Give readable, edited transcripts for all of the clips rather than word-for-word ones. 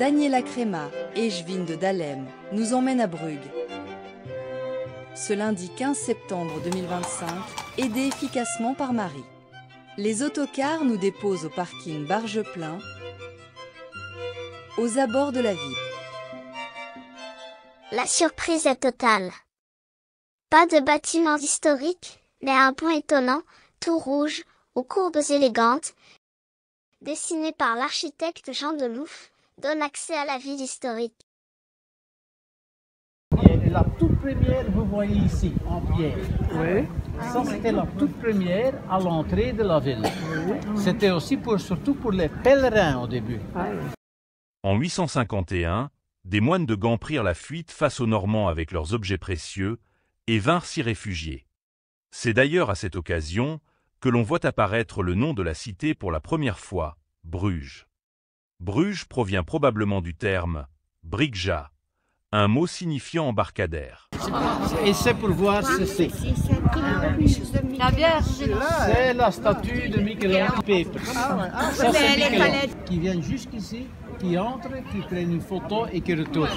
Daniela Crema et Jvin de Dalem nous emmènent à Brugge. Ce lundi 15 septembre 2025, aidés efficacement par Marie. Les autocars nous déposent au parking Bargeplein, aux abords de la ville. La surprise est totale. Pas de bâtiment historique, mais un pont étonnant, tout rouge, aux courbes élégantes, dessiné par l'architecte Jean Delouf, donne accès à la ville historique. Et la toute première, vous voyez ici, en pierre. Oui. Ça, c'était la toute première à l'entrée de la ville. C'était aussi surtout pour les pèlerins au début. En 851, des moines de Gand prirent la fuite face aux Normands avec leurs objets précieux et vinrent s'y réfugier. C'est d'ailleurs à cette occasion que l'on voit apparaître le nom de la cité pour la première fois, Bruges. Bruges provient probablement du terme brigja, un mot signifiant embarcadère. Et c'est pour voir ceci. La Vierge. C'est la statue de Michel-Ange Peper. Ça, c'est Michel-Ange qui vient jusqu'ici, qui entre, qui prennent une photo et qui retourne.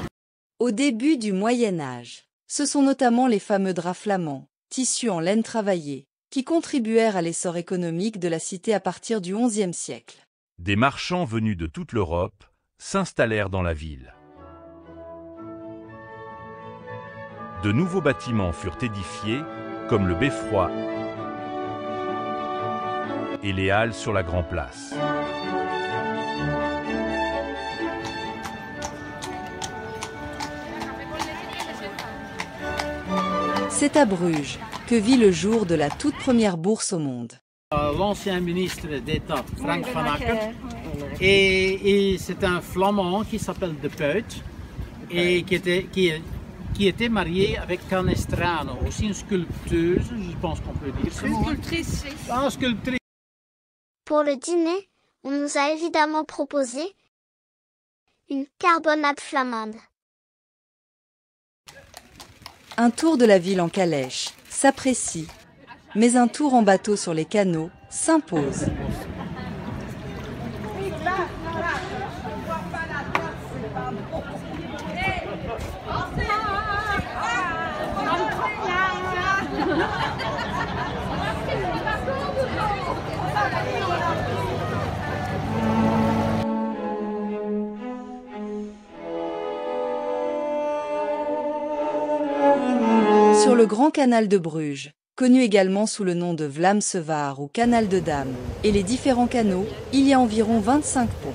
Au début du Moyen Âge, ce sont notamment les fameux draps flamands, tissus en laine travaillée, qui contribuèrent à l'essor économique de la cité à partir du XIe siècle. Des marchands venus de toute l'Europe s'installèrent dans la ville. De nouveaux bâtiments furent édifiés, comme le beffroi et les halles sur la Grand Place. C'est à Bruges que vit le jour de la toute première bourse au monde. L'ancien ministre d'État, Frank van Acker, et c'est un Flamand qui s'appelle De Peut, et qui était marié avec Canestrano, aussi une sculpteuse, je pense qu'on peut dire. Une sculptrice. Ah, sculptrice. Pour le dîner, on nous a évidemment proposé une carbonade flamande. Un tour de la ville en calèche s'apprécie, mais un tour en bateau sur les canaux s'impose. Sur le grand canal de Bruges, connu également sous le nom de Vlaamse-Vaar ou canal de Dam, et les différents canaux, il y a environ 25 ponts.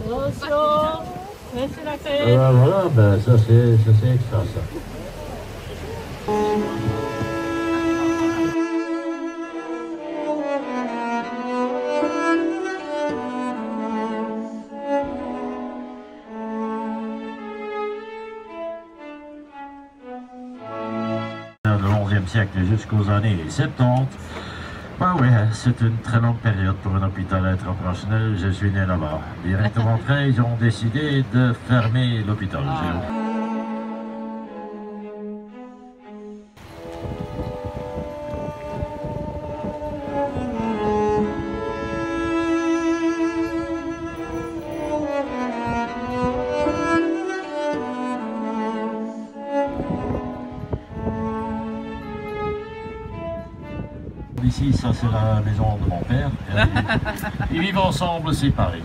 Bonjour. Voilà, ben ça c'est extra ça. Le XIe siècle jusqu'aux années 70. Ben oui, c'est une très longue période pour un hôpital à être opérationnel. Je suis né là-bas. Directement après, ils ont décidé de fermer l'hôpital. Ici, ça c'est la maison de mon père. Ils vivent ensemble séparés.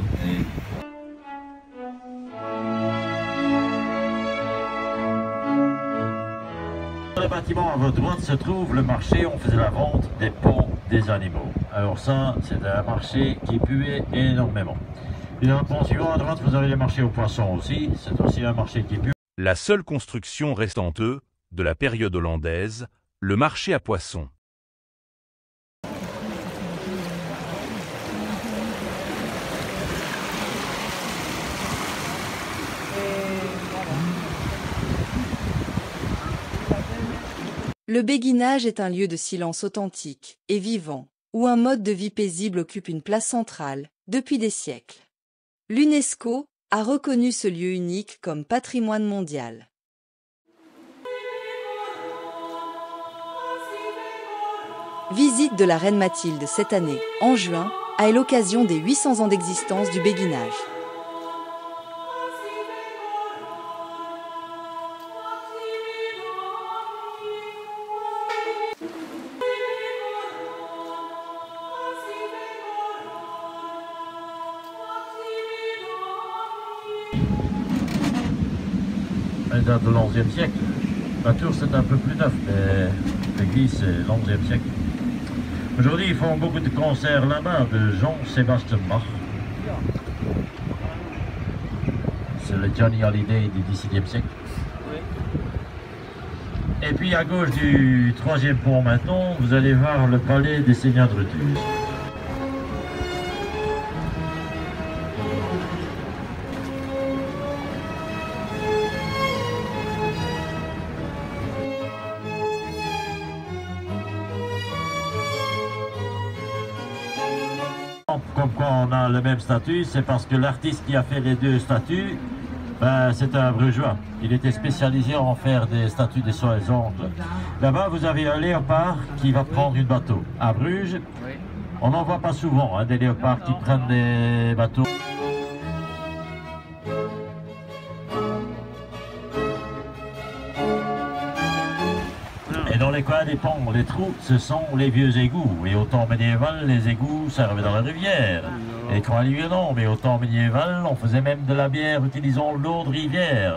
Dans le bâtiment à votre droite se trouve le marché où on faisait la vente des peaux des animaux. Alors ça, c'était un marché qui puait énormément. Et dans le pont suivant à droite, vous avez le marché aux poissons aussi. C'est aussi un marché qui pue. La seule construction restante de la période hollandaise, le marché à poissons. Le béguinage est un lieu de silence authentique et vivant, où un mode de vie paisible occupe une place centrale, depuis des siècles. L'UNESCO a reconnu ce lieu unique comme patrimoine mondial. Visite de la reine Mathilde cette année, en juin, à l'occasion des 800 ans d'existence du béguinage. date de l'11e siècle. La tour c'est un peu plus neuf, mais l'église c'est l'11e siècle. Aujourd'hui ils font beaucoup de concerts là-bas de Jean-Sébastien Bach. C'est le Johnny Hallyday du XVIIe siècle. Et puis à gauche du 3e pont maintenant, vous allez voir le palais des seigneurs de Rutuz. Comme quoi on a le même statut, c'est parce que l'artiste qui a fait les deux statues, ben, c'est un brugeois. Il était spécialisé en faire des statues des soins et ongles. Là-bas, vous avez un léopard qui va prendre une bateau. À Bruges, on n'en voit pas souvent, hein, des léopards qui prennent des bateaux. Et dans les coins des ponts, les trous, ce sont les vieux égouts. Et au temps médiéval, les égouts servaient dans la rivière. Et croyez-le non, mais au temps médiéval, on faisait même de la bière utilisant l'eau de rivière.